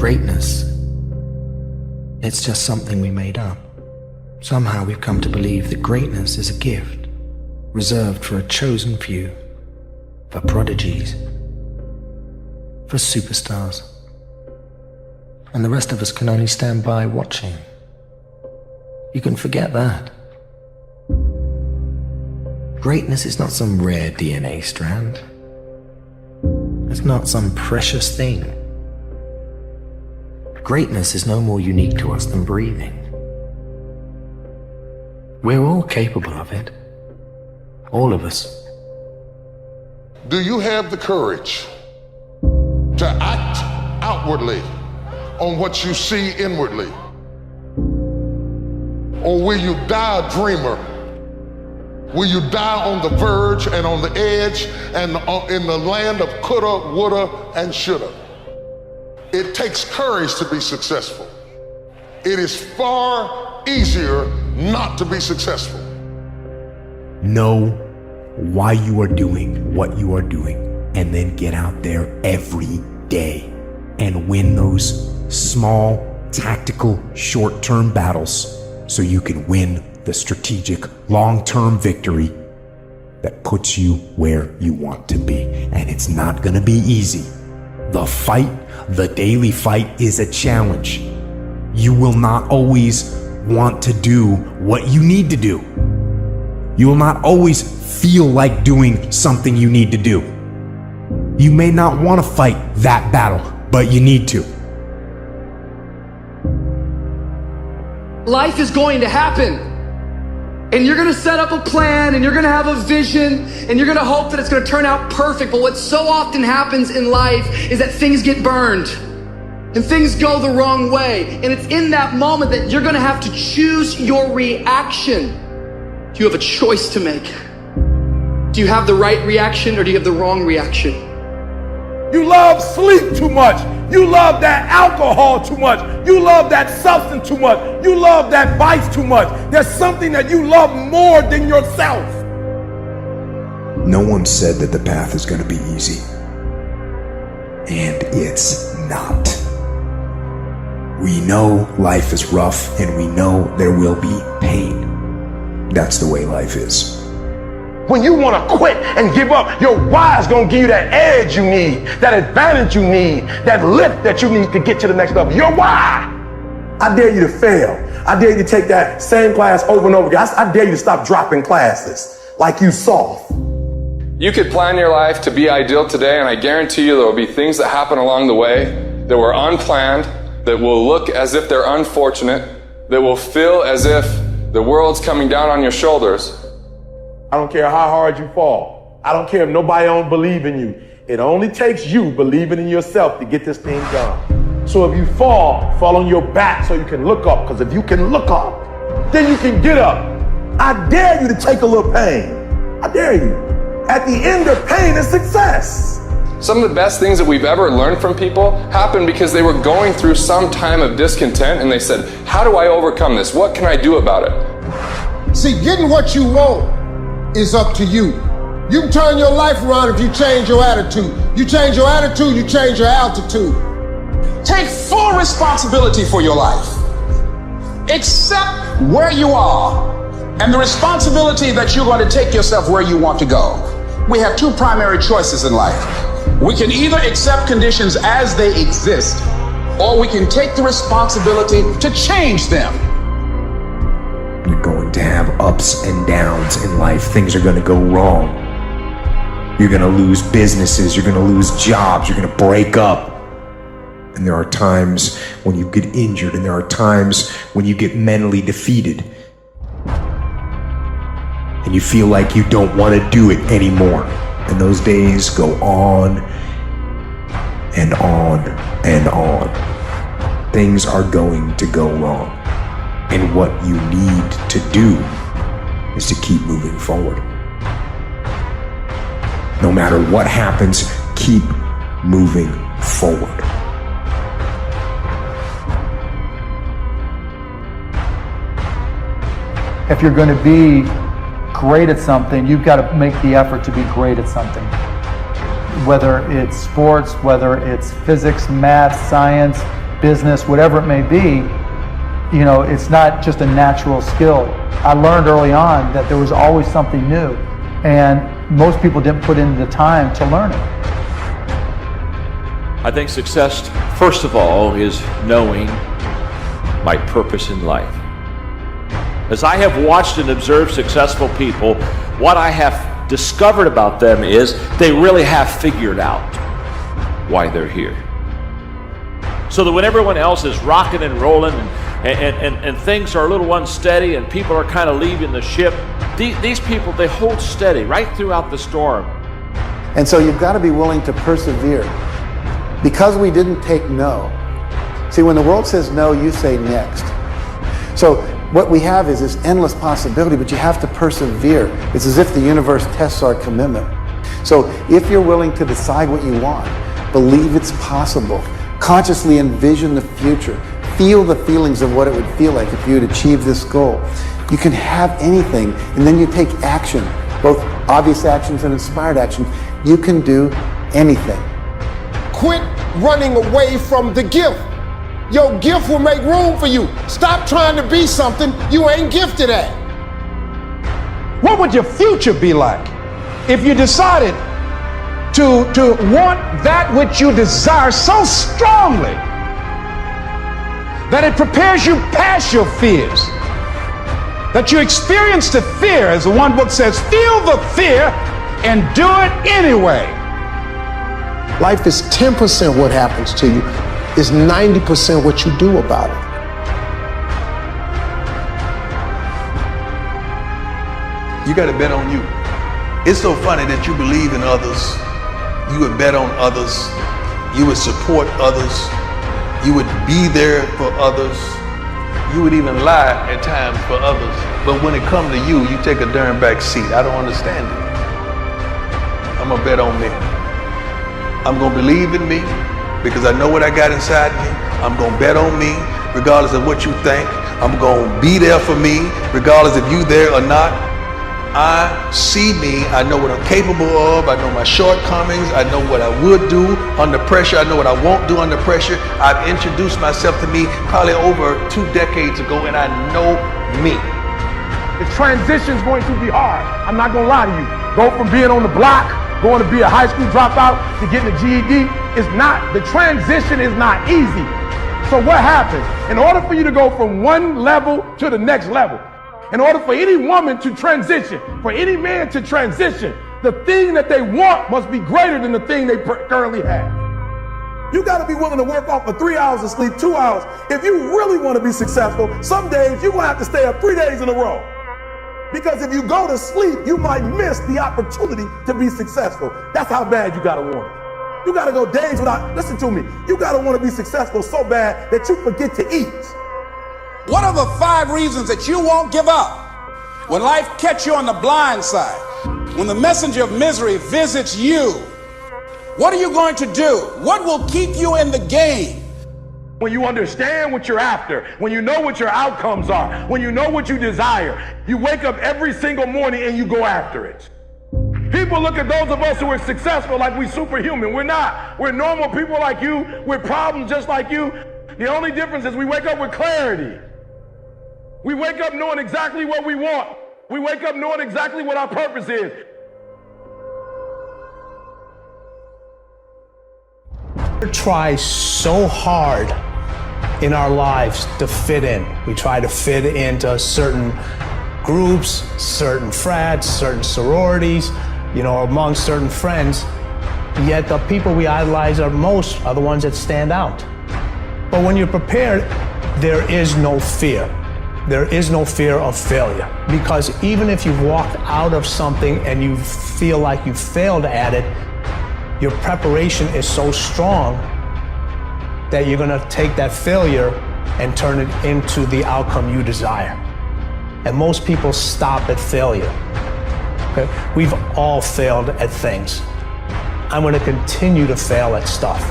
Greatness, it's just something we made up. Somehow we've come to believe that greatness is a gift, reserved for a chosen few, for prodigies, for superstars. And the rest of us can only stand by watching. You can forget that. Greatness is not some rare DNA strand. It's not some precious thing. Greatness is no more unique to us than breathing. We're all capable of it. All of us. Do you have the courage to act outwardly on what you see inwardly? Or will you die a dreamer? Will you die on the verge and on the edge and in the land of coulda, woulda, and shoulda? It takes courage to be successful. It is far easier not to be successful. Know why you are doing what you are doing, and then get out there every day and win those small, tactical, short-term battles so you can win the strategic, long-term victory that puts you where you want to be. And it's not gonna be easy. The fight, the daily fight, is a challenge. You will not always want to do what you need to do. You will not always feel like doing something you need to do. You may not want to fight that battle, but you need to. Life is going to happen. And you're gonna set up a plan, and you're gonna have a vision, and you're gonna hope that it's gonna turn out perfect. But what so often happens in life is that things get burned and things go the wrong way. And it's in that moment that you're gonna have to choose your reaction. You have a choice to make. Do you have the right reaction, or do you have the wrong reaction? You love sleep too much. You love that alcohol too much. You love that substance too much. You love that vice too much. There's something that you love more than yourself. No one said that the path is going to be easy. And it's not. We know life is rough, and we know there will be pain. That's the way life is. When you want to quit and give up, your why is going to give you that edge you need, that advantage you need, that lift that you need to get to the next level. Your why. I dare you to fail. I dare you to take that same class over and over again. I dare you to stop dropping classes like you soft. You could plan your life to be ideal today, and I guarantee you there will be things that happen along the way that were unplanned, that will look as if they're unfortunate, that will feel as if the world's coming down on your shoulders. I don't care how hard you fall. I don't care if nobody don't believe in you. It only takes you believing in yourself to get this thing done. So if you fall on your back so you can look up, because if you can look up, then you can get up. I dare you to take a little pain. I dare you. At the end of pain is success. Some of the best things that we've ever learned from people happened because they were going through some time of discontent, and they said, how do I overcome this? What can I do about it? See, getting what you want is up to you. You can turn your life around if you change your attitude. You change your attitude, you change your altitude. Take full responsibility for your life. Accept where you are and the responsibility that you're going to take yourself where you want to go. We have two primary choices in life. We can either accept conditions as they exist, or we can take the responsibility to change them. You're going to have ups and downs in life. Things are going to go wrong. You're going to lose businesses. You're going to lose jobs. You're going to break up. And there are times when you get injured, and there are times when you get mentally defeated. And you feel like you don't want to do it anymore. And those days go on and on and on. Things are going to go wrong. And what you need to do is to keep moving forward. No matter what happens, keep moving forward. If you're going to be great at something, you've got to make the effort to be great at something. Whether it's sports, whether it's physics, math, science, business, whatever it may be, you know, it's not just a natural skill. I learned early on that there was always something new, and most people didn't put in the time to learn it. I think success, first of all, is knowing my purpose in life. As I have watched and observed successful people, what I have discovered about them is they really have figured out why they're here. So that when everyone else is rocking and rolling and things are a little unsteady and people are kind of leaving the ship, these people, they hold steady right throughout the storm. And so you've got to be willing to persevere. Because we didn't take no. See, when the world says no, you say next. So what we have is this endless possibility, but you have to persevere. It's as if the universe tests our commitment. So if you're willing to decide what you want, believe it's possible, consciously envision the future, feel the feelings of what it would feel like if you had achieved this goal, you can have anything, and then you take action, both obvious actions and inspired actions. You can do anything. Quit running away from the gift. Your gift will make room for you. Stop trying to be something you ain't gifted at. What would your future be like if you decided to want that which you desire so strongly that it prepares you past your fears, that you experience the fear, as the one book says, feel the fear and do it anyway. Life is 10% what happens to you, is 90% what you do about it. You got to bet on you. It's so funny that you believe in others. You would bet on others. You would support others. You would be there for others. You would even lie at times for others. But when it comes to you, you take a darn back seat. I don't understand it. I'm going to bet on me. I'm going to believe in me because I know what I got inside me. I'm going to bet on me regardless of what you think. I'm going to be there for me regardless if you there or not. I see me. I know what I'm capable of. I know my shortcomings. I know what I would do under pressure. I know what I won't do under pressure. I've introduced myself to me probably over 2 decades ago, and I know me. The transition's going to be hard. I'm not going to lie to you. Go from being on the block, going to be a high school dropout, to getting a GED. The transition is not easy. So what happens? In order for you to go from one level to the next level, in order for any woman to transition, for any man to transition, the thing that they want must be greater than the thing they currently have. You got to be willing to work off for 3 hours of sleep, 2 hours. If you really want to be successful, some days you're going to have to stay up 3 days in a row. Because if you go to sleep, you might miss the opportunity to be successful. That's how bad you got to want it. You got to go days without, listen to me, you got to want to be successful so bad that you forget to eat. What are the 5 reasons that you won't give up when life catch you on the blind side? When the messenger of misery visits you, what are you going to do? What will keep you in the game? When you understand what you're after, when you know what your outcomes are, when you know what you desire, you wake up every single morning and you go after it. People look at those of us who are successful like we're superhuman. We're not. We're normal people like you with problems just like you. The only difference is we wake up with clarity. We wake up knowing exactly what we want. We wake up knowing exactly what our purpose is. We try so hard in our lives to fit in. We try to fit into certain groups, certain frats, certain sororities, among certain friends. Yet the people we idolize most are the ones that stand out. But when you're prepared, there is no fear. There is no fear of failure, because even if you've walked out of something and you feel like you failed at it, your preparation is so strong that you're gonna take that failure and turn it into the outcome you desire. And most people stop at failure. Okay? We've all failed at things. I'm gonna continue to fail at stuff.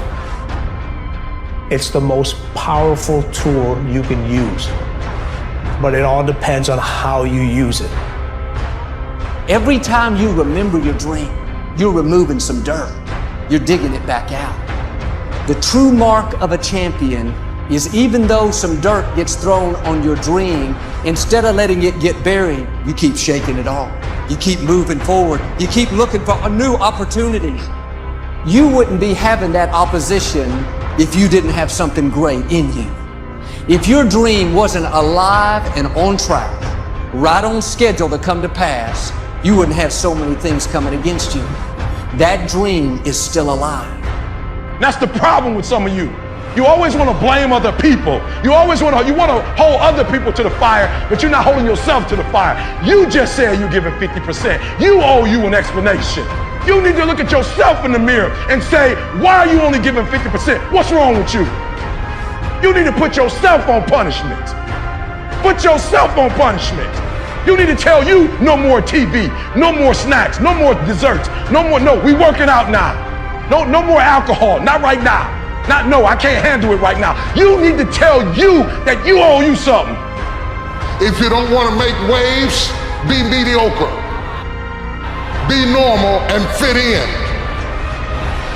It's the most powerful tool you can use. But it all depends on how you use it. Every time you remember your dream, you're removing some dirt. You're digging it back out. The true mark of a champion is even though some dirt gets thrown on your dream, instead of letting it get buried, you keep shaking it off. You keep moving forward. You keep looking for a new opportunity. You wouldn't be having that opposition if you didn't have something great in you. If your dream wasn't alive and on track, right on schedule to come to pass, you wouldn't have so many things coming against you. That dream is still alive. That's the problem with some of you. You always want to blame other people. You want to hold other people to the fire, but you're not holding yourself to the fire. You just said you're giving 50%. You owe you an explanation. You need to look at yourself in the mirror and say, why are you only giving 50%? What's wrong with you? You need to put yourself on punishment. Put yourself on punishment. You need to tell you no more TV, no more snacks, no more desserts, no, we working out now. No more alcohol, not right now. I can't handle it right now. You need to tell you that you owe you something. If you don't want to make waves, be mediocre. Be normal and fit in.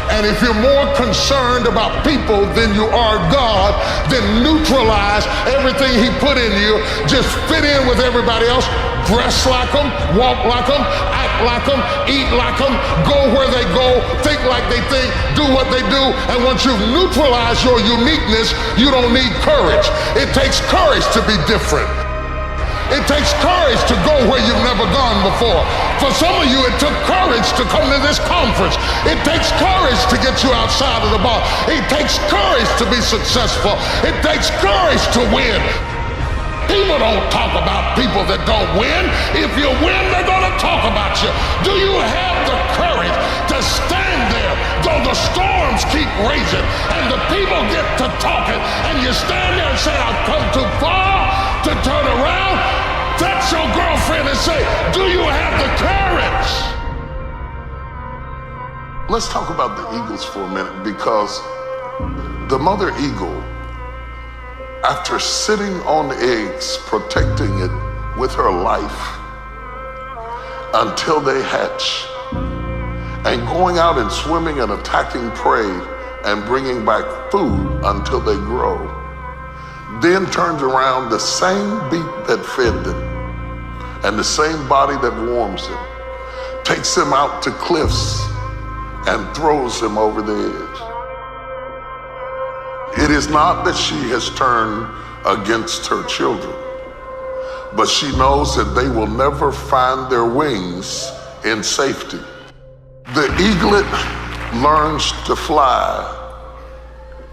And if you're more concerned about people than you are God, then neutralize everything He put in you. Just fit in with everybody else. Dress like them, walk like them, act like them, eat like them, go where they go, think like they think, do what they do. And once you've neutralized your uniqueness, you don't need courage. It takes courage to be different. It takes courage to go where you've never gone before. For some of you, it took courage to come to this conference. It takes courage to get you outside of the bar. It takes courage to be successful. It takes courage to win. People don't talk about people that don't win. If you win, they're going to talk about you. Do you have the courage to stand there though the storms keep raging and the people get to talking and you stand there and say, I've come too far to turn around? That's your girlfriend and say, do you have the courage? Let's talk about the eagles for a minute, because the mother eagle, after sitting on eggs, protecting it with her life until they hatch, and going out and swimming and attacking prey and bringing back food until they grow, then turns around, the same beak that fed them and the same body that warms them, takes them out to cliffs and throws them over the edge. It is not that she has turned against her children, but she knows that they will never find their wings in safety. The eaglet learns to fly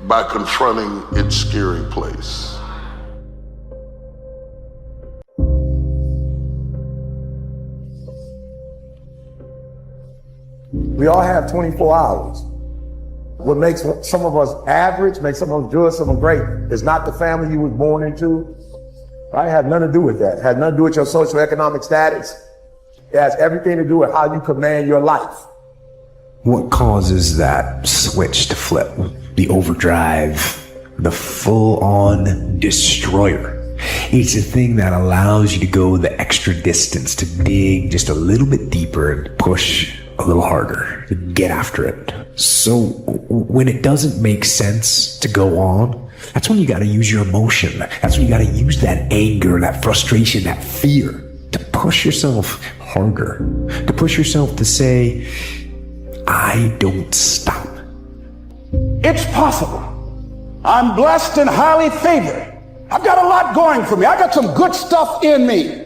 by confronting its scary place. We all have 24 hours. What makes some of us average, makes some of us good, some of them great, is not the family you was born into. Right? It had nothing to do with that. It had nothing to do with your socioeconomic status. It has everything to do with how you command your life. What causes that switch to flip? The overdrive, the full-on destroyer. It's a thing that allows you to go the extra distance, to dig just a little bit deeper and push a little harder, to get after it. So when it doesn't make sense to go on, that's when you gotta use your emotion. That's when you gotta use that anger, that frustration, that fear to push yourself harder, to push yourself to say, I don't stop. It's possible. I'm blessed and highly favored. I've got a lot going for me. I got some good stuff in me.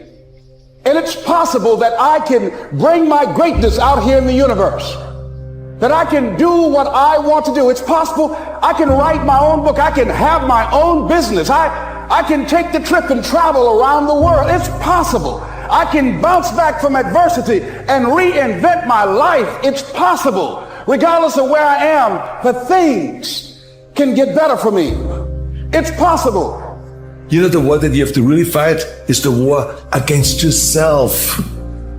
And it's possible that I can bring my greatness out here in the universe. That I can do what I want to do. It's possible I can write my own book. I can have my own business. I can take the trip and travel around the world. It's possible. I can bounce back from adversity and reinvent my life. It's possible. Regardless of where I am, the things can get better for me. It's possible. You know, the war that you have to really fight is the war against yourself.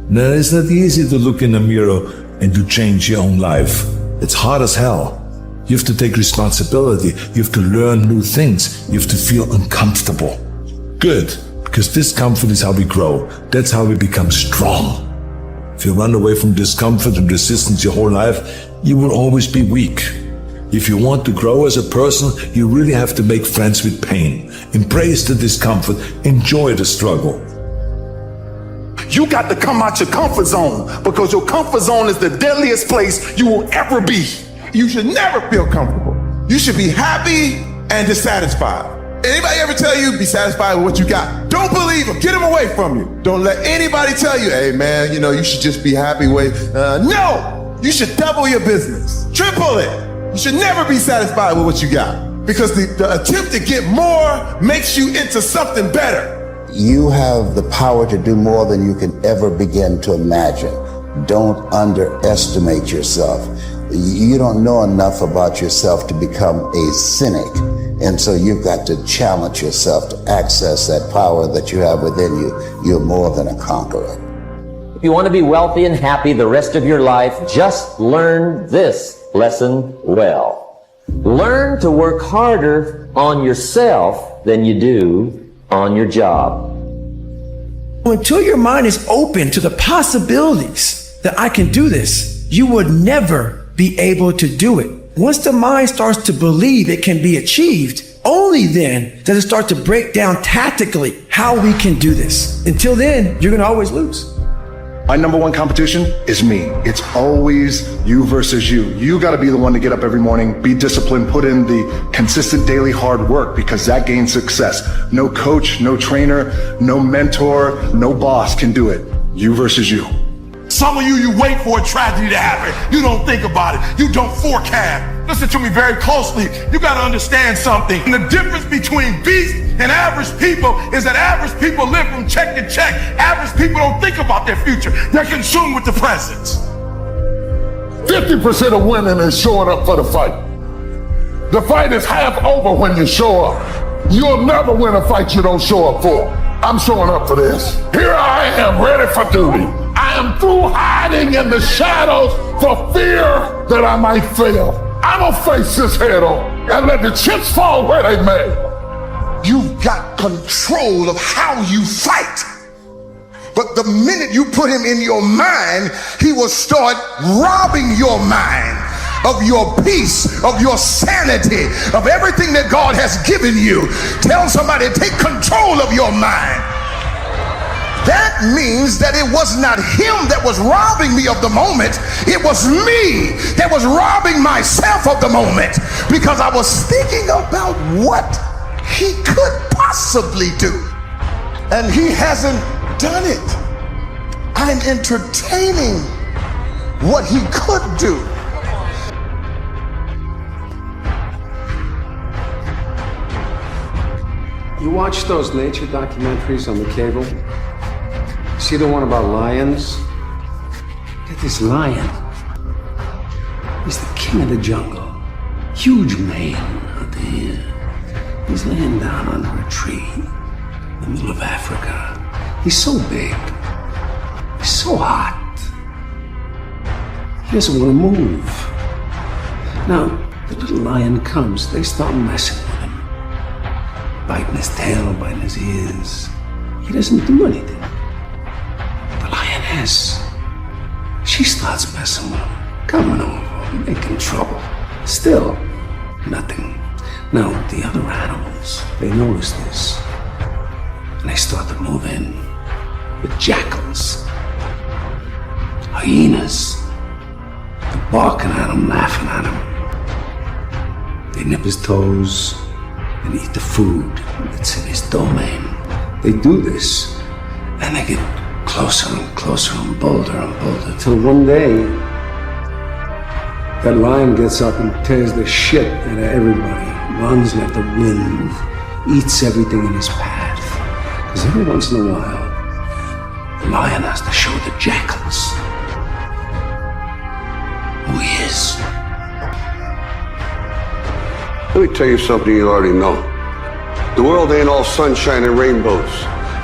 Now, it's not easy to look in the mirror and to change your own life. It's hard as hell. You have to take responsibility. You have to learn new things. You have to feel uncomfortable. Good, because discomfort is how we grow. That's how we become strong. If you run away from discomfort and resistance your whole life, you will always be weak. If you want to grow as a person, you really have to make friends with pain. Embrace the discomfort, enjoy the struggle. You got to come out your comfort zone, because your comfort zone is the deadliest place you will ever be. You should never feel comfortable. You should be happy and dissatisfied. Anybody ever tell you be satisfied with what you got? Don't believe them. Get them away from you. Don't let anybody tell you, hey man, you should just be happy with. No, you should double your business, triple it. You should never be satisfied with what you got, because the attempt to get more makes you into something better. You have the power to do more than you can ever begin to imagine. Don't underestimate yourself. You don't know enough about yourself to become a cynic. And so you've got to challenge yourself to access that power that you have within you. You're more than a conqueror. If you want to be wealthy and happy the rest of your life, just learn this lesson well. Learn to work harder on yourself than you do on your job. Until your mind is open to the possibilities that I can do this, you would never be able to do it. Once the mind starts to believe it can be achieved, only then does it start to break down tactically how we can do this. Until then, you're going to always lose. My number one competition is me. It's always you versus you. You got to be the one to get up every morning, be disciplined, put in the consistent daily hard work, because that gains success. No coach, no trainer, no mentor, no boss can do it. You versus you. Some of you wait for a tragedy to happen. You don't think about it. You don't forecast. Listen to me very closely. You got to understand something. And the difference between beast and average people is that average people live from check to check. Average people don't think about their future. They're consumed with the present. 50% of winning is showing up for the fight. The fight is half over when you show up. You'll never win a fight you don't show up for. I'm showing up for this. Here I am, ready for duty. I am through hiding in the shadows for fear that I might fail. I'm gonna face this head on and let the chips fall where they may. You've got control of how you fight. But the minute you put him in your mind, he will start robbing your mind of your peace, of your sanity, of everything that God has given you. Tell somebody, take control of your mind. That means that it was not him that was robbing me of the moment. It was me that was robbing myself of the moment, because I was thinking about what he could possibly do. And he hasn't done it. I'm entertaining what he could do. You watch those nature documentaries on the cable? See the one about lions? Look at this lion. He's the king of the jungle. Huge mane out there. He's laying down under a tree in the middle of Africa. He's so big. He's so hot. He doesn't want to move. Now, the little lion comes. They start messing with him. Biting his tail, biting his ears. He doesn't do anything. The lioness, she starts messing with him, coming over, making trouble. Still, nothing. Now, the other animals, they notice this, and they start to move in. The jackals, hyenas, they're barking at him, laughing at him. They nip his toes and eat the food that's in his domain. They do this, and they get closer and closer and bolder, till one day, that lion gets up and tears the shit out of everybody, runs like the wind, eats everything in his path. Because every once in a while, the lion has to show the jackals who he is. Let me tell you something you already know. The world ain't all sunshine and rainbows.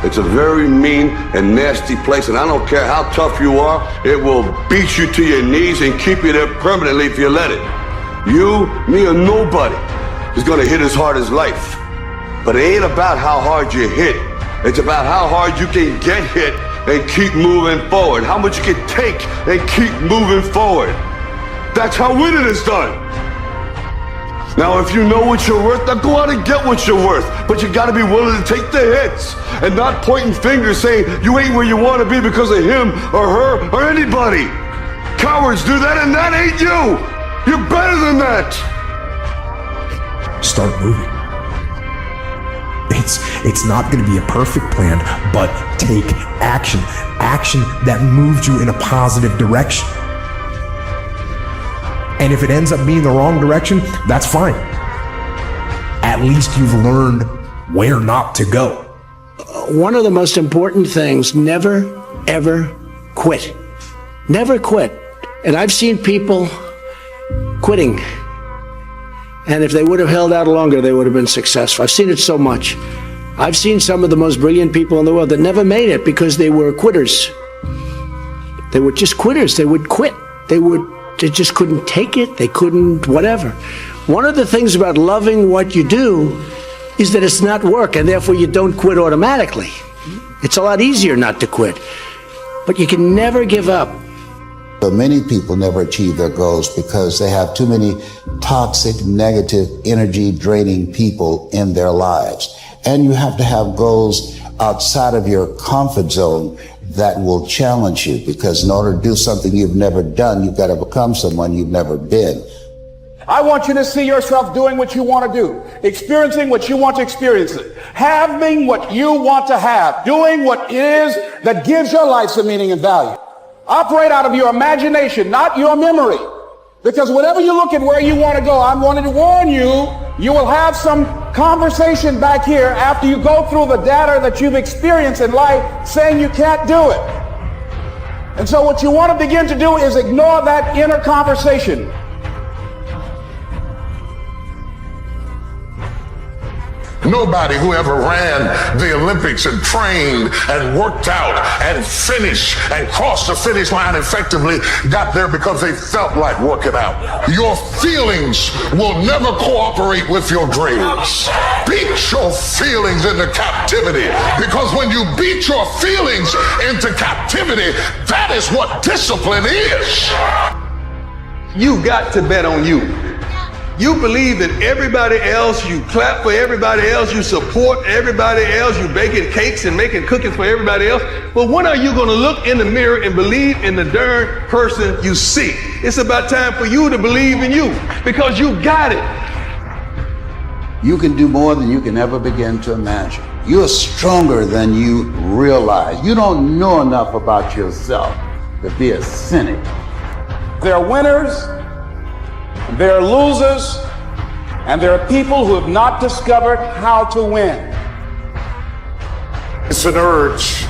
It's a very mean and nasty place, and I don't care how tough you are, it will beat you to your knees and keep you there permanently if you let it. You, me, or nobody is gonna hit as hard as life. But it ain't about how hard you hit. It's about how hard you can get hit and keep moving forward. How much you can take and keep moving forward. That's how winning is done. Now, if you know what you're worth, now go out and get what you're worth. But you gotta be willing to take the hits and not pointing fingers saying you ain't where you want to be because of him or her or anybody. Cowards do that, and that ain't you. You're better than that. Start moving. It's not going to be a perfect plan, but take action. Action that moves you in a positive direction. And if it ends up being the wrong direction, that's fine. At least you've learned where not to go. One of the most important things, never, ever quit. Never quit. And I've seen people quitting. And if they would have held out longer, they would have been successful. I've seen it so much. I've seen some of the most brilliant people in the world that never made it because they were quitters. They were just quitters. They would quit. They just couldn't take it. They couldn't whatever. One of the things about loving what you do is that it's not work, and therefore you don't quit automatically. It's a lot easier not to quit. But you can never give up. But many people never achieve their goals because they have too many toxic, negative, energy-draining people in their lives. And you have to have goals outside of your comfort zone that will challenge you, because in order to do something you've never done, you've got to become someone you've never been. I want you to see yourself doing what you want to do, experiencing what you want to experience, having what you want to have, doing what it is that gives your life some meaning and value. Operate out of your imagination, not your memory. Because whenever you look at where you want to go, I'm wanting to warn you, you will have some conversation back here after you go through the data that you've experienced in life saying you can't do it. And so what you want to begin to do is ignore that inner conversation. Nobody who ever ran the Olympics and trained and worked out and finished and crossed the finish line effectively got there because they felt like working out. Your feelings will never cooperate with your dreams. Beat your feelings into captivity, because when you beat your feelings into captivity, that is what discipline is. You got to bet on you. You believe that everybody else, you clap for everybody else, you support everybody else, you baking cakes and making cookies for everybody else. But when are you going to look in the mirror and believe in the darn person you see? It's about time for you to believe in you, because you got it. You can do more than you can ever begin to imagine. You're stronger than you realize. You don't know enough about yourself to be a cynic. There are winners, there are losers, and there are people who have not discovered how to win. It's an urge.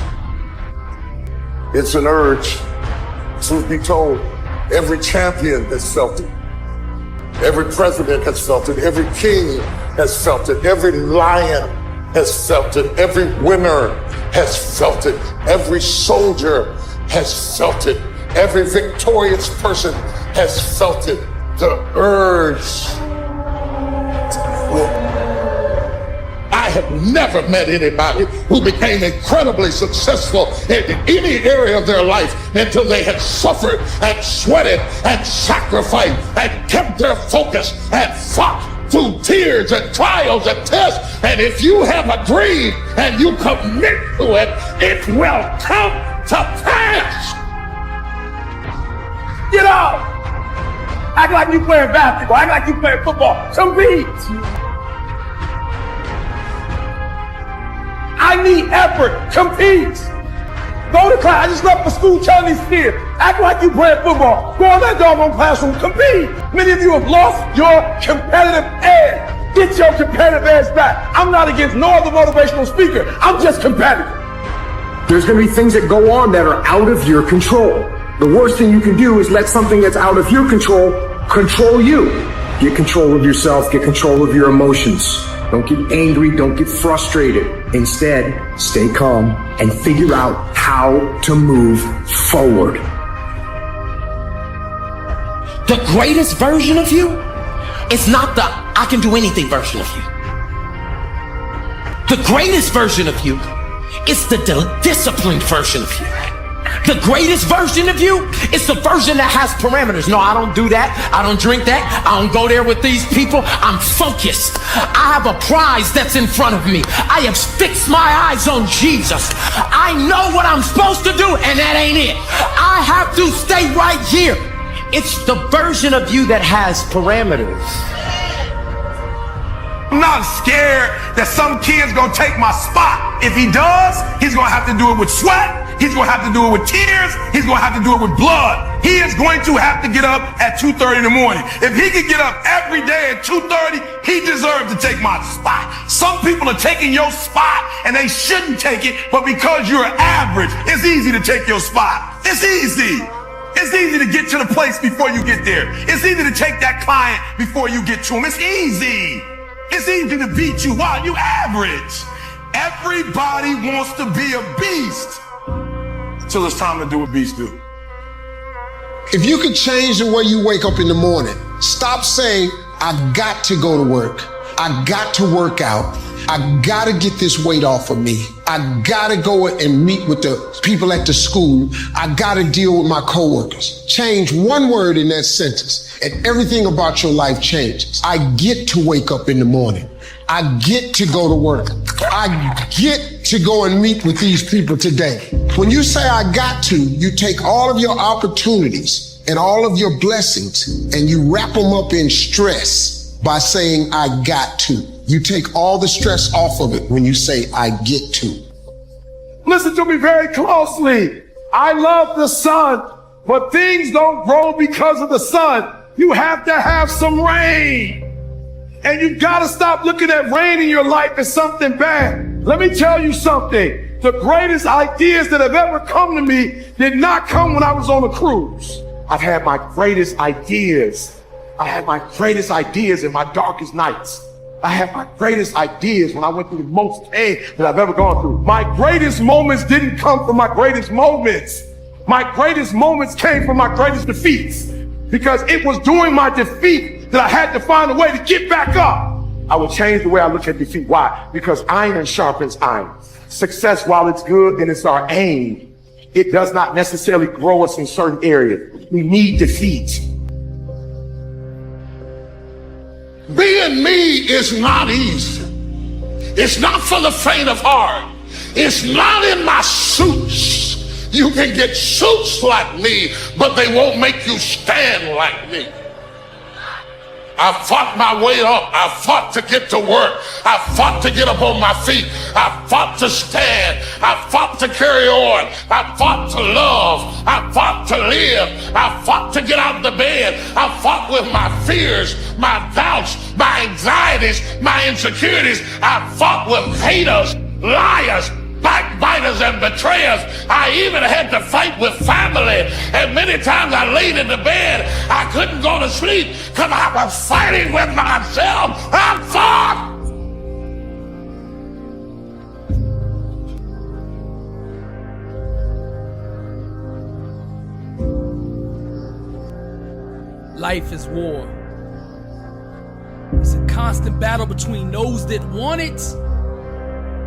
It's an urge. Truth be told, every champion has felt it. Every president has felt it. Every king has felt it. Every lion has felt it. Every winner has felt it. Every soldier has felt it. Every victorious person has felt it. The urge. I have never met anybody who became incredibly successful in any area of their life until they had suffered and sweated and sacrificed and kept their focus and fought through tears and trials and tests. And if you have a dream and you commit to it, it will come to pass. Get out! Act like you playing basketball. Act like you playing football. Compete. I need effort. Compete. Go to class. I just left for school telling these kids, act like you playing football. Go in that doggone classroom. Compete. Many of you have lost your competitive edge. Get your competitive edge back. I'm not against no other motivational speaker. I'm just competitive. There's going to be things that go on that are out of your control. The worst thing you can do is let something that's out of your control you. Get control of yourself, get control of your emotions. Don't get angry, don't get frustrated. Instead, stay calm and figure out how to move forward. The greatest version of you is not the I can do anything version of you. The greatest version of you is the disciplined version of you. The greatest version of you is the version that has parameters. No, I don't do that. I don't drink that. I don't go there with these people. I'm focused. I have a prize that's in front of me. I have fixed my eyes on Jesus. I know what I'm supposed to do, and that ain't it. I have to stay right here. It's the version of you that has parameters. I'm not scared that some kid's gonna take my spot. If he does, he's gonna have to do it with sweat. He's gonna have to do it with tears. He's gonna have to do it with blood. He is going to have to get up at 2:30 in the morning. If he could get up every day at 2:30, he deserves to take my spot. Some people are taking your spot and they shouldn't take it, but because you're average, it's easy to take your spot. It's easy. It's easy to get to the place before you get there. It's easy to take that client before you get to him. It's easy. It's easy to beat you while you average. Everybody wants to be a beast. Till it's time to do what beasts do. If you could change the way you wake up in the morning, stop saying, I got to go to work. I got to work out. I got to get this weight off of me. I got to go and meet with the people at the school. I got to deal with my coworkers. Change one word in that sentence and everything about your life changes. I get to wake up in the morning. I get to go to work. I get to go and meet with these people today. When you say I got to, you take all of your opportunities and all of your blessings and you wrap them up in stress by saying I got to. You take all the stress off of it when you say I get to. Listen to me very closely. I love the sun, but things don't grow because of the sun. You have to have some rain. And you gotta stop looking at rain in your life as something bad. Let me tell you something. The greatest ideas that have ever come to me did not come when I was on a cruise. I've had my greatest ideas. I had my greatest ideas in my darkest nights. I had my greatest ideas when I went through the most pain that I've ever gone through. My greatest moments didn't come from my greatest moments. My greatest moments came from my greatest defeats. Because it was during my defeat that I had to find a way to get back up. I would change the way I look at defeat. Why? Because iron sharpens iron. Success, while it's good and it's our aim, it does not necessarily grow us in certain areas. We need defeat. Being me is not easy. It's not for the faint of heart. It's not in my suits. You can get suits like me, but they won't make you stand like me. I fought my way up. I fought to get to work. I fought to get up on my feet. I fought to stand. I fought to carry on. I fought to love. I fought to live. I fought to get out of the bed. I fought with my fears, my doubts, my anxieties, my insecurities. I fought with haters, liars, backbiters and betrayers. I even had to fight with family. And many times I laid in the bed, I couldn't go to sleep because I was fighting with myself. I fought. Life is war. It's a constant battle between those that want it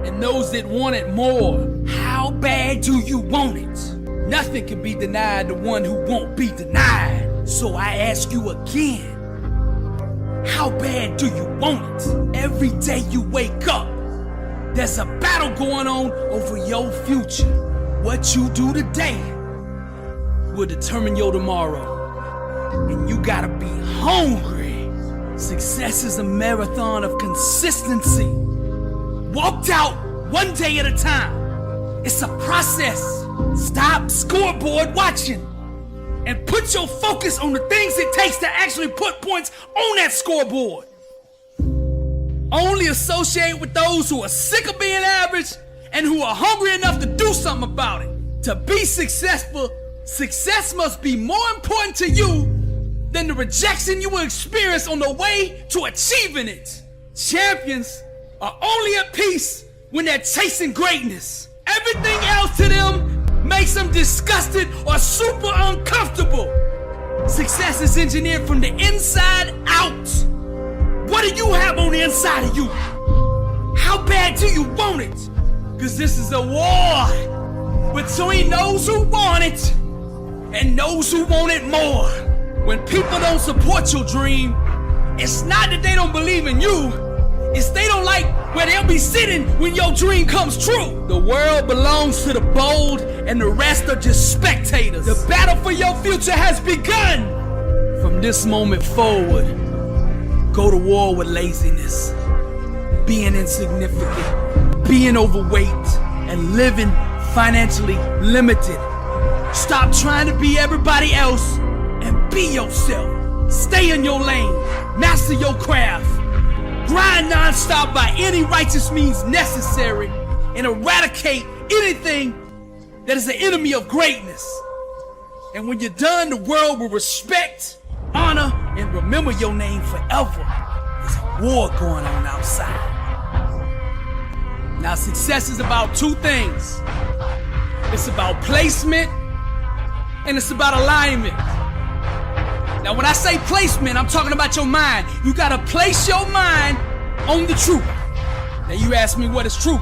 and those that want it more. How bad do you want it? Nothing can be denied the one who won't be denied. So I ask you again, how bad do you want it? Every day you wake up, there's a battle going on over your future. What you do today will determine your tomorrow. And you gotta be hungry. Success is a marathon of consistency. Walked out one day at a time. It's a process. Stop scoreboard watching and put your focus on the things it takes to actually put points on that scoreboard. Only associate with those who are sick of being average and who are hungry enough to do something about it. To be successful, success must be more important to you than the rejection you will experience on the way to achieving it. Champions are only at peace when they're chasing greatness. Everything else to them makes them disgusted or super uncomfortable. Success is engineered from the inside out. What do you have on the inside of you? How bad do you want it? Because this is a war between those who want it and those who want it more. When people don't support your dream, it's not that they don't believe in you, it's they don't like where they'll be sitting when your dream comes true. The world belongs to the bold and the rest are just spectators. The battle for your future has begun. From this moment forward, go to war with laziness, being insignificant, being overweight, and living financially limited. Stop trying to be everybody else and be yourself. Stay in your lane, master your craft, grind non-stop by any righteous means necessary, and eradicate anything that is the enemy of greatness. And when you're done, the world will respect, honor, and remember your name forever. There's a war going on outside. Now, success is about two things. It's about placement and it's about alignment. Now, when I say placement, I'm talking about your mind. You gotta place your mind on the truth. Now, you ask me, what is truth?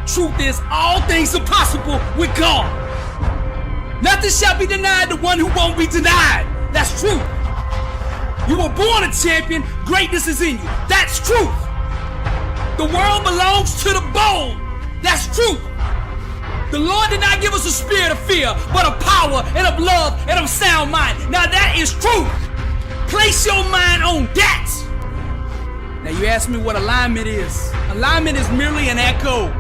Truth is all things are possible with God. Nothing shall be denied the one who won't be denied. That's truth. You were born a champion, greatness is in you. That's truth. The world belongs to the bold. That's truth. The Lord did not give us a spirit of fear, but of power and of love and of sound mind. Now that is truth. Place your mind on that. Now you ask me what alignment is. Alignment is merely an echo.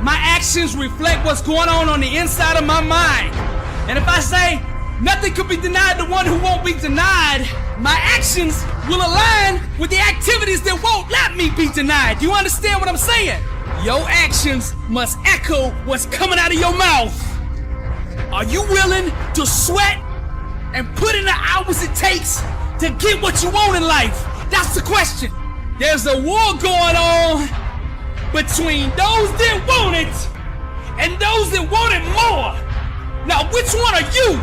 My actions reflect what's going on the inside of my mind. And if I say, nothing could be denied the one who won't be denied, my actions will align with the activities that won't let me be denied. Do you understand what I'm saying? Your actions must echo what's coming out of your mouth. Are you willing to sweat and put in the hours it takes to get what you want in life? That's the question. There's a war going on between those that want it and those that want it more. Now, which one are you?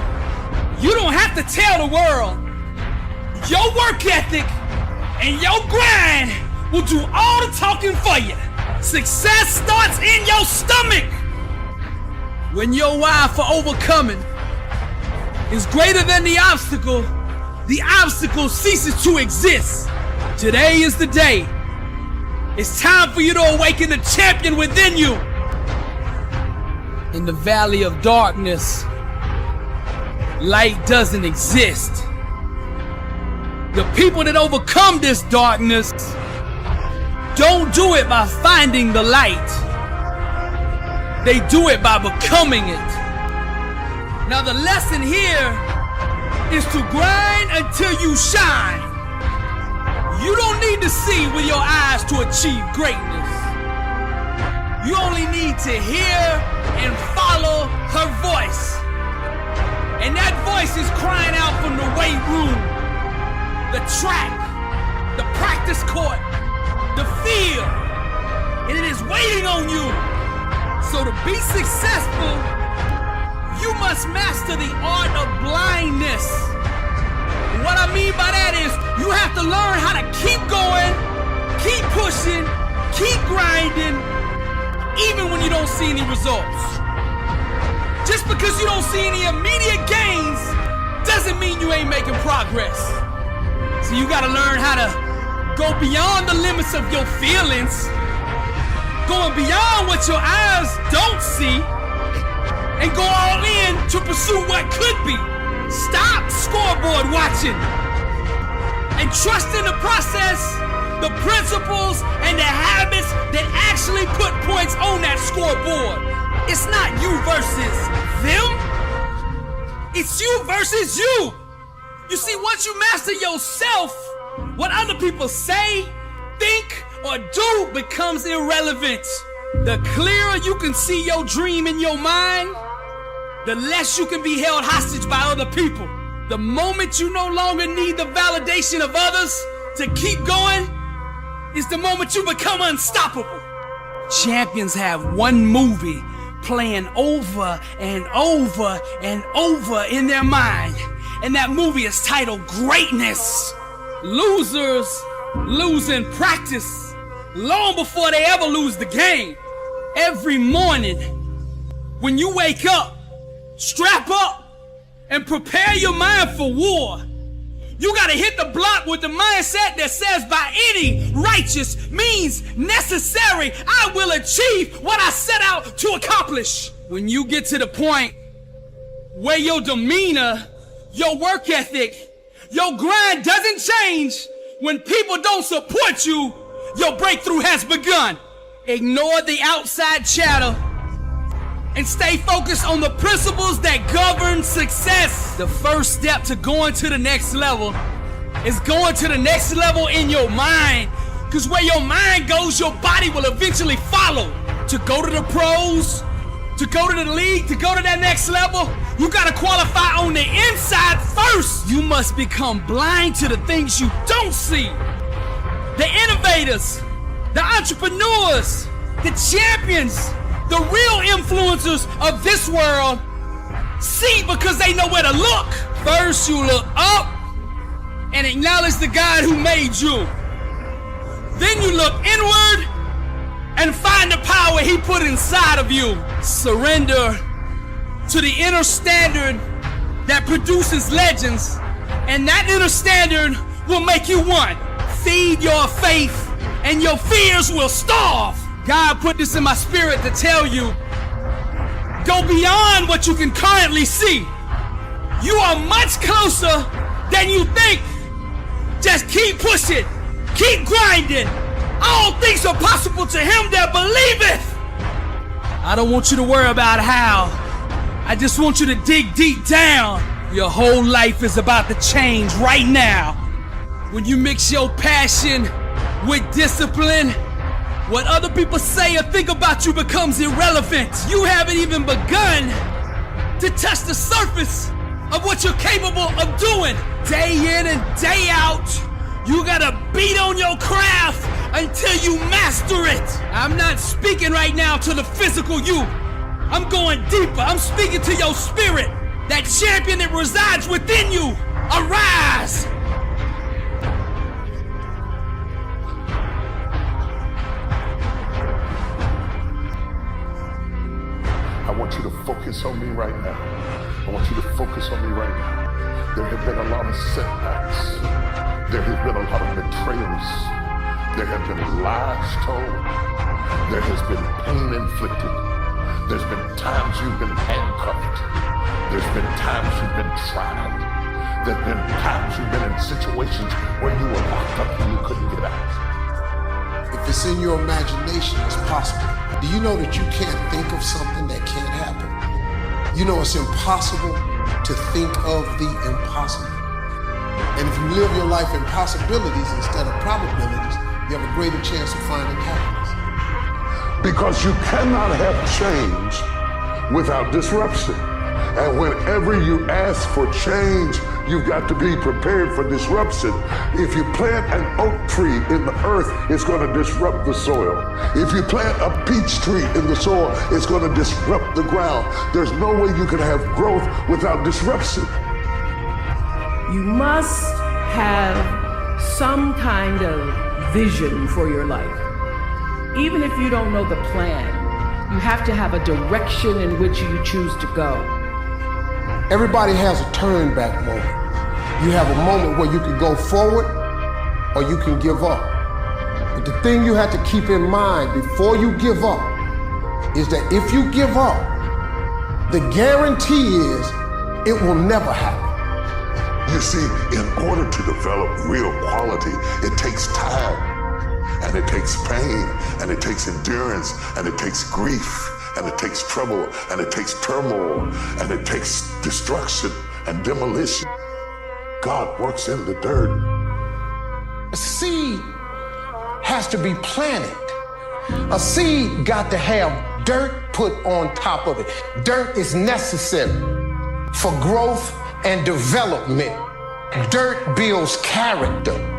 You don't have to tell the world. Your work ethic and your grind will do all the talking for you. Success starts in your stomach. When your why for overcoming is greater than the obstacle ceases to exist. Today is the day. It's time for you to awaken the champion within you. In the valley of darkness, light doesn't exist. The people that overcome this darkness don't do it by finding the light. They do it by becoming it. Now the lesson here is to grind until you shine. You don't need to see with your eyes to achieve greatness. You only need to hear and follow her voice. And that voice is crying out from the weight room, the track, the practice court, the field, and it is waiting on you. So to be successful, you must master the art of blindness. What I mean by that is you have to learn how to keep going, keep pushing, keep grinding, even when you don't see any results. Just because you don't see any immediate gains doesn't mean you ain't making progress. So you gotta learn how to go beyond the limits of your feelings, going beyond what your eyes don't see, and go all in to pursue what could be. Stop scoreboard watching and trust in the process, the principles, and the habits that actually put points on that scoreboard. It's not you versus them. It's you versus you. You see, once you master yourself, what other people say, think, or do becomes irrelevant. The clearer you can see your dream in your mind, the less you can be held hostage by other people. The moment you no longer need the validation of others to keep going is the moment you become unstoppable. Champions have one movie playing over and over and over in their mind, and that movie is titled Greatness. Losers lose in practice long before they ever lose the game. Every morning, When you wake up, strap up and prepare your mind for war. You gotta hit the block with the mindset that says by any righteous means necessary, I will achieve what I set out to accomplish. When you get to the point where your demeanor, your work ethic, your grind doesn't change when people don't support you, your breakthrough has begun. Ignore the outside chatter and stay focused on the principles that govern success. The first step to going to the next level is going to the next level in your mind. Because where your mind goes, your body will eventually follow. To go to the pros, to go to the league, to go to that next level, you gotta qualify on the inside first. You must become blind to the things you don't see. The innovators, the entrepreneurs, the champions, the real influencers of this world see because they know where to look. First, you look up and acknowledge the God who made you. Then you look inward and find the power he put inside of you. Surrender to the inner standard that produces legends, and that inner standard will make you one. Feed your faith and your fears will starve. God put this in my spirit to tell you, go beyond what you can currently see. You are much closer than you think. Just keep pushing, keep grinding. All things are possible to him that believeth. I don't want you to worry about how. I just want you to dig deep down. Your whole life is about to change right now. When you mix your passion with discipline, what other people say or think about you becomes irrelevant. You haven't even begun to touch the surface of what you're capable of doing. Day in and day out, you gotta beat on your craft until you master it. I'm not speaking right now to the physical you. I'm going deeper. I'm speaking to your spirit, that champion that resides within you. Arise. I want you to focus on me right now. I want you to focus on me right now. There have been a lot of setbacks. There has been a lot of betrayals. There have been lies told. There has been pain inflicted. There's been times you've been handcuffed. There's been times you've been tried. There's been times you've been in situations where you were locked up and you couldn't get out. If it's in your imagination, it's possible. Do you know that you can't think of something that can't happen? You know it's impossible to think of the impossible. And if you live your life in possibilities instead of probabilities, you have a greater chance of finding happiness. Because you cannot have change without disruption. And whenever you ask for change, you've got to be prepared for disruption. If you plant an oak tree in the earth, it's going to disrupt the soil. If you plant a peach tree in the soil, it's going to disrupt the ground. There's no way you can have growth without disruption. You must have some kind of vision for your life. Even if you don't know the plan, you have to have a direction in which you choose to go. Everybody has a turn back moment. You have a moment where you can go forward or you can give up. But the thing you have to keep in mind before you give up is that if you give up, the guarantee is it will never happen. You see, in order to develop real quality, it takes time, and it takes pain, and it takes endurance, and it takes grief, and it takes trouble, and it takes turmoil, and it takes destruction and demolition. God works in the dirt. A seed has to be planted. A seed got to have dirt put on top of it. Dirt is necessary for growth and development. Dirt builds character.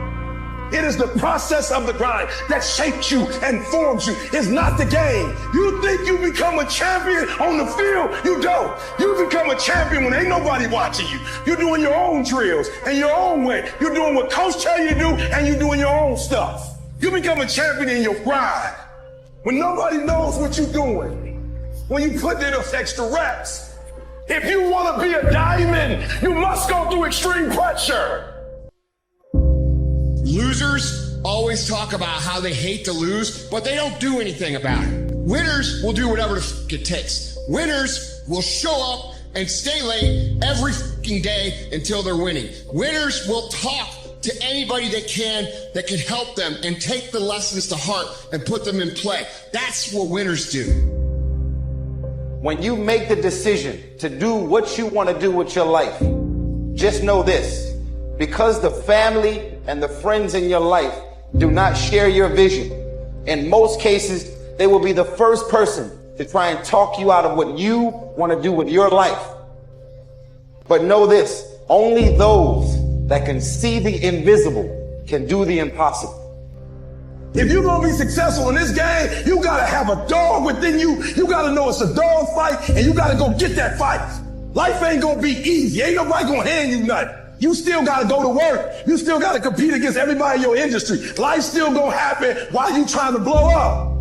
It is the process of the grind that shapes you and forms you. It's not the game. You think you become a champion on the field? You don't. You become a champion when ain't nobody watching you. You're doing your own drills and your own way. You're doing what coach tell you to do, and you're doing your own stuff. You become a champion in your grind when nobody knows what you're doing. when you put in those extra reps. If you want to be a diamond, you must go through extreme pressure. Losers always talk about how they hate to lose, but they don't do anything about it. Winners will do whatever the f it takes. Winners will show up and stay late every fucking day until they're winning. Winners will talk to anybody that can help them and take the lessons to heart and put them in play. That's what winners do. When you make the decision to do what you want to do with your life, just know this: because the family and the friends in your life do not share your vision, in most cases, they will be the first person to try and talk you out of what you want to do with your life. But know this: only those that can see the invisible can do the impossible. If you're gonna be successful in this game, you gotta have a dog within you. You gotta know it's a dog fight, and you gotta go get that fight. Life ain't gonna be easy. Ain't nobody gonna hand you nothing. You still gotta go to work. You still gotta compete against everybody in your industry. Life's still gonna happen while you trying to blow up.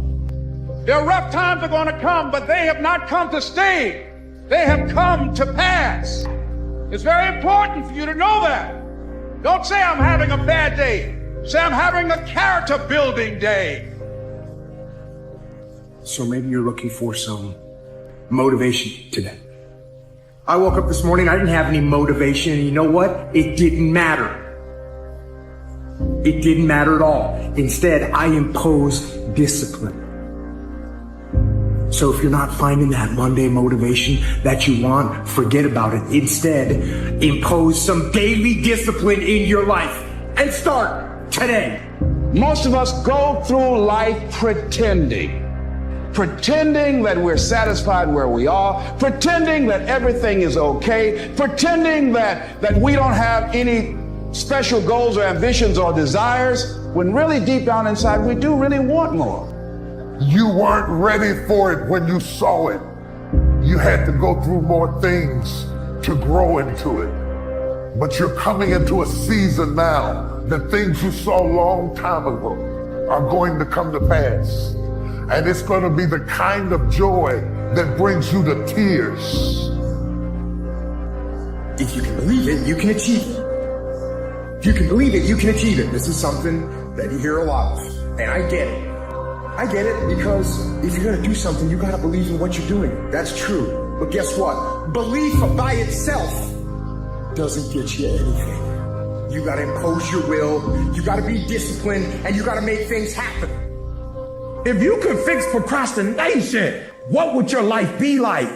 Their rough times are gonna come, but they have not come to stay. They have come to pass. It's very important for you to know that. Don't say I'm having a bad day. Say I'm having a character building day. So maybe you're looking for some motivation today. I woke up this morning, I didn't have any motivation, and you know what? It didn't matter. It didn't matter at all. Instead, I imposed discipline. So if you're not finding that Monday motivation that you want, forget about it. Instead, impose some daily discipline in your life and start today. Most of us go through life pretending that we're satisfied where we are, pretending that everything is okay, pretending that we don't have any special goals or ambitions or desires, when really deep down inside we do really want more. You weren't ready for it when you saw it. You had to go through more things to grow into it. But you're coming into a season now that things you saw a long time ago are going to come to pass. And it's going to be the kind of joy that brings you to tears. If you can believe it, you can achieve it. If you can believe it, you can achieve it. This is something that you hear a lot of, and I get it. I get it because if you're going to do something, you got to believe in what you're doing. That's true. But guess what? Belief by itself doesn't get you anything. You got to impose your will, you got to be disciplined, and you got to make things happen. If you could fix procrastination, what would your life be like?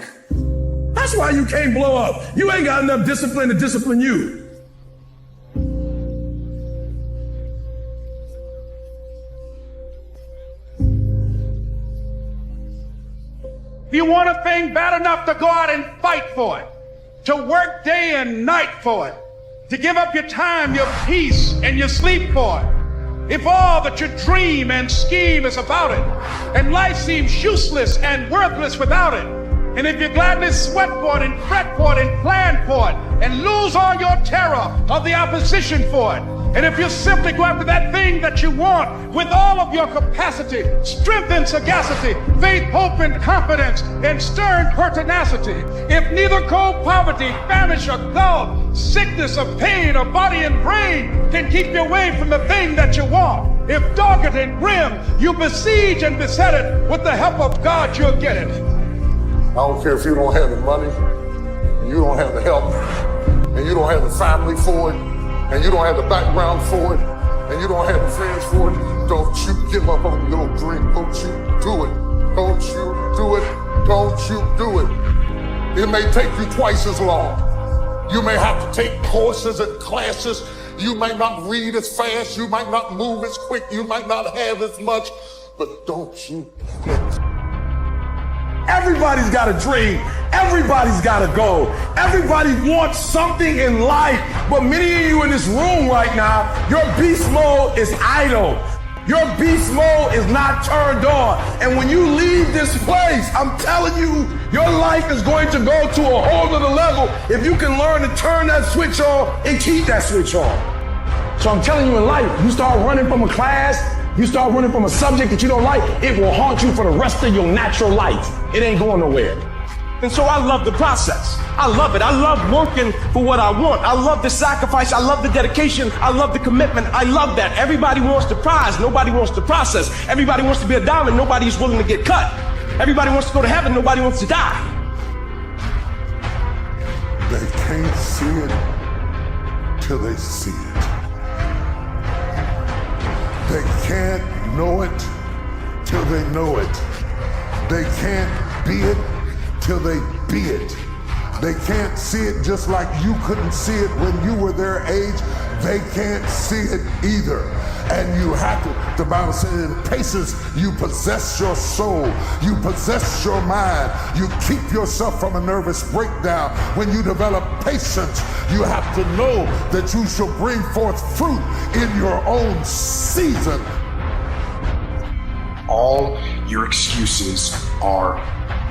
That's why you can't blow up. You ain't got enough discipline to discipline you. If you want a thing bad enough to go out and fight for it, to work day and night for it, to give up your time, your peace, and your sleep for it. If all that you dream and scheme is about it, and life seems useless and worthless without it, and if you gladly sweat for it and fret for it and plan for it, and lose all your terror of the opposition for it, and if you simply go after that thing that you want with all of your capacity, strength and sagacity, faith, hope and confidence, and stern pertinacity, if neither cold poverty, famish or gulf, sickness or pain or body and brain can keep you away from the thing that you want, if dogged and grim, you besiege and beset it, with the help of God you'll get it. I don't care if you don't have the money, and you don't have the help, and you don't have the family for it, and you don't have the background for it, and you don't have the friends for it. Don't you give up on your dream. Don't you do it. Don't you do it. Don't you do it. It may take you twice as long. You may have to take courses and classes. You might not read as fast. You might not move as quick. You might not have as much, but don't you quit. Everybody's got a dream. Everybody's got a goal. Everybody wants something in life. But many of you in this room right now, your beast mode is idle. Your beast mode is not turned on. And when you leave this place, I'm telling you, your life is going to go to a whole other level if you can learn to turn that switch on and keep that switch on. So I'm telling you, in life, you start running from a class, You start running from a subject that you don't like, it will haunt you for the rest of your natural life. It ain't going nowhere. And so I love the process. I love it. I love working for what I want. I love the sacrifice. I love the dedication. I love the commitment. I love that. Everybody wants the prize. Nobody wants the process. Everybody wants to be a diamond. Nobody's willing to get cut. Everybody wants to go to heaven. Nobody wants to die. They can't see it till they see it. They can't know it till they know it. They can't be it till they be it. They can't see it just like you couldn't see it when you were their age. They can't see it either. And you have to, the Bible says in patience, you possess your soul, you possess your mind, you keep yourself from a nervous breakdown. When you develop patience, you have to know that you shall bring forth fruit in your own season. All your excuses are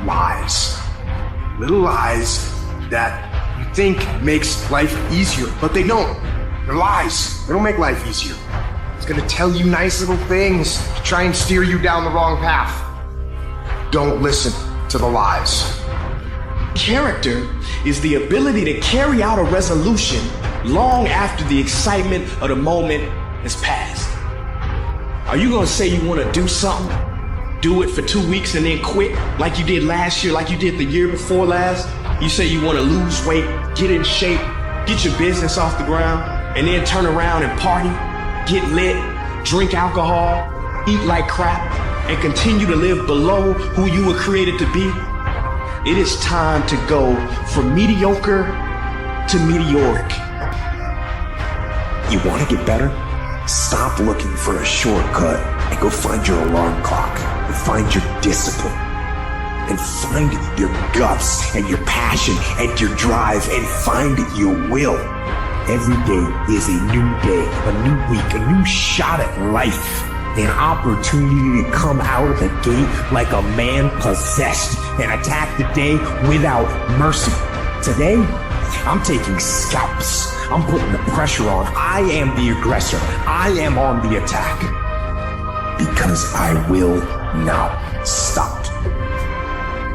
lies. Little lies that you think makes life easier, but they don't. They're lies. They don't make life easier. It's gonna tell you nice little things to try and steer you down the wrong path. Don't listen to the lies. Character is the ability to carry out a resolution long after the excitement of the moment has passed. Are you gonna say you wanna do something, do it for 2 weeks and then quit like you did last year, like you did the year before last? You say you wanna lose weight, get in shape, get your business off the ground, and then turn around and party, get lit, drink alcohol, eat like crap, and continue to live below who you were created to be? It is time to go from mediocre to meteoric. You want to get better? Stop looking for a shortcut and go find your alarm clock and find your discipline and find your guts and your passion and your drive and find your will. Every day is a new day, a new week, a new shot at life, an opportunity to come out of the gate like a man possessed and attack the day without mercy. Today, I'm taking scalps. I'm putting the pressure on. I am the aggressor. I am on the attack because I will not stop.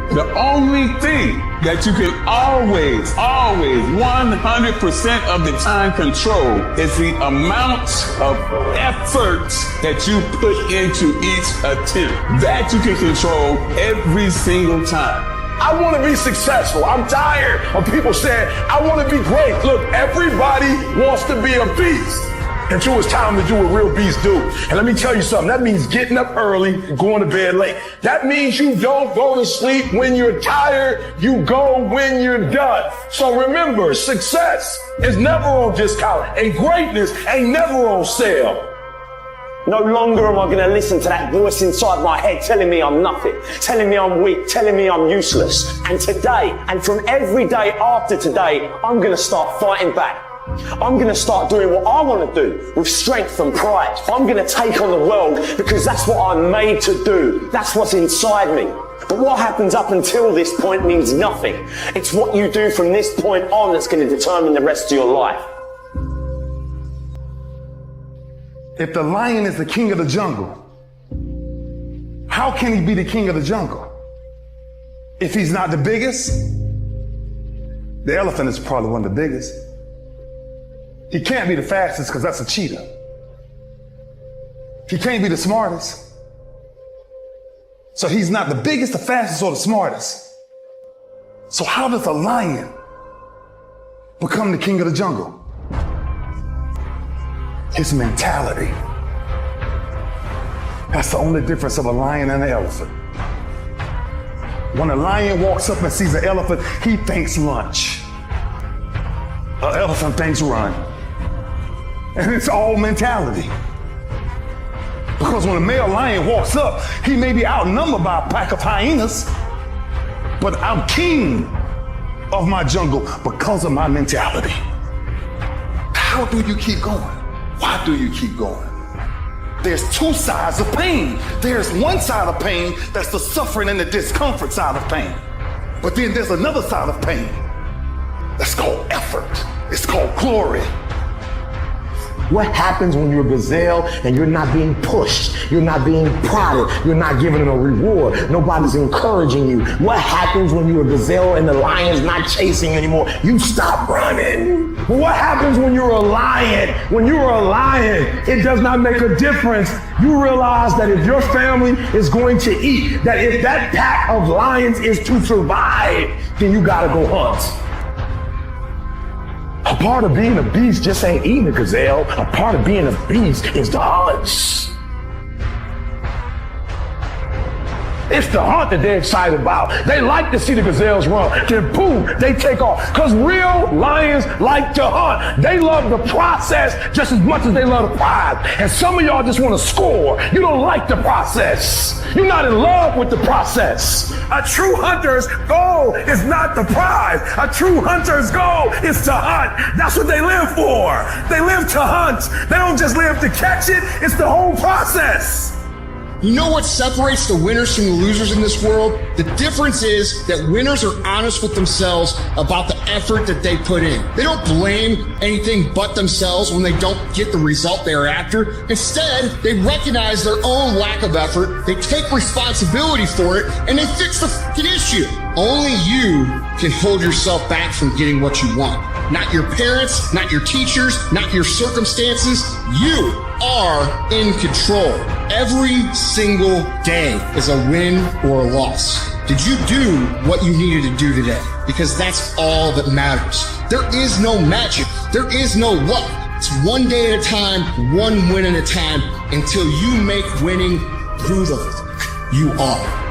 The only thing that you can always, 100% of the time control is the amount of effort that you put into each attempt. That you can control every single time. I want to be successful. I'm tired of people saying, I want to be great. Look, everybody wants to be a beast until it's time to do what real beasts do. And let me tell you something, that means getting up early and going to bed late. That means you don't go to sleep when you're tired, you go when you're done. So remember, success is never on discount and greatness ain't never on sale. No longer am I going to listen to that voice inside my head telling me I'm nothing, telling me I'm weak, telling me I'm useless. And today, and from every day after today, I'm going to start fighting back. I'm going to start doing what I want to do with strength and pride. I'm going to take on the world because that's what I'm made to do. That's what's inside me. But what happens up until this point means nothing. It's what you do from this point on that's going to determine the rest of your life. If the lion is the king of the jungle, how can he be the king of the jungle? If he's not the biggest, the elephant is probably one of the biggest. He can't be the fastest because that's a cheetah. He can't be the smartest. So he's not the biggest, the fastest, or the smartest. So how does a lion become the king of the jungle? His mentality. That's the only difference of a lion and an elephant. When a lion walks up and sees an elephant, he thinks lunch. An elephant thinks run. And it's all mentality. Because when a male lion walks up, he may be outnumbered by a pack of hyenas, but I'm king of my jungle because of my mentality. How do you keep going? Why do you keep going? There's two sides of pain. There's one side of pain that's the suffering and the discomfort side of pain. But then there's another side of pain that's called effort. It's called glory. What happens when you're a gazelle and you're not being pushed? You're not being prodded. You're not given a reward. Nobody's encouraging you. What happens when you're a gazelle and the lion's not chasing you anymore? You stop running. What happens when you're a lion? When you're a lion, it does not make a difference. You realize that if your family is going to eat, that if that pack of lions is to survive, then you gotta go hunt. A part of being a beast just ain't eating a gazelle. A part of being a beast is the hunt. It's the hunt that they're excited about. They like to see the gazelles run. Then boom, they take off. Because real lions like to hunt. They love the process just as much as they love the prize. And some of y'all just want to score. You don't like the process. You're not in love with the process. A true hunter's goal is not the prize. A true hunter's goal is to hunt. That's what they live for. They live to hunt. They don't just live to catch it. It's the whole process. You know what separates the winners from the losers in this world? The difference is that winners are honest with themselves about the effort that they put in. They don't blame anything but themselves when they don't get the result they're after. Instead, they recognize their own lack of effort, they take responsibility for it, and they fix the fucking issue. Only you can hold yourself back from getting what you want. Not your parents, not your teachers, not your circumstances. You are in control. Every single day is a win or a loss. Did you do what you needed to do today? Because that's all that matters. There is no magic. There is no luck. It's one day at a time, one win at a time, until you make winning who the fuck you are.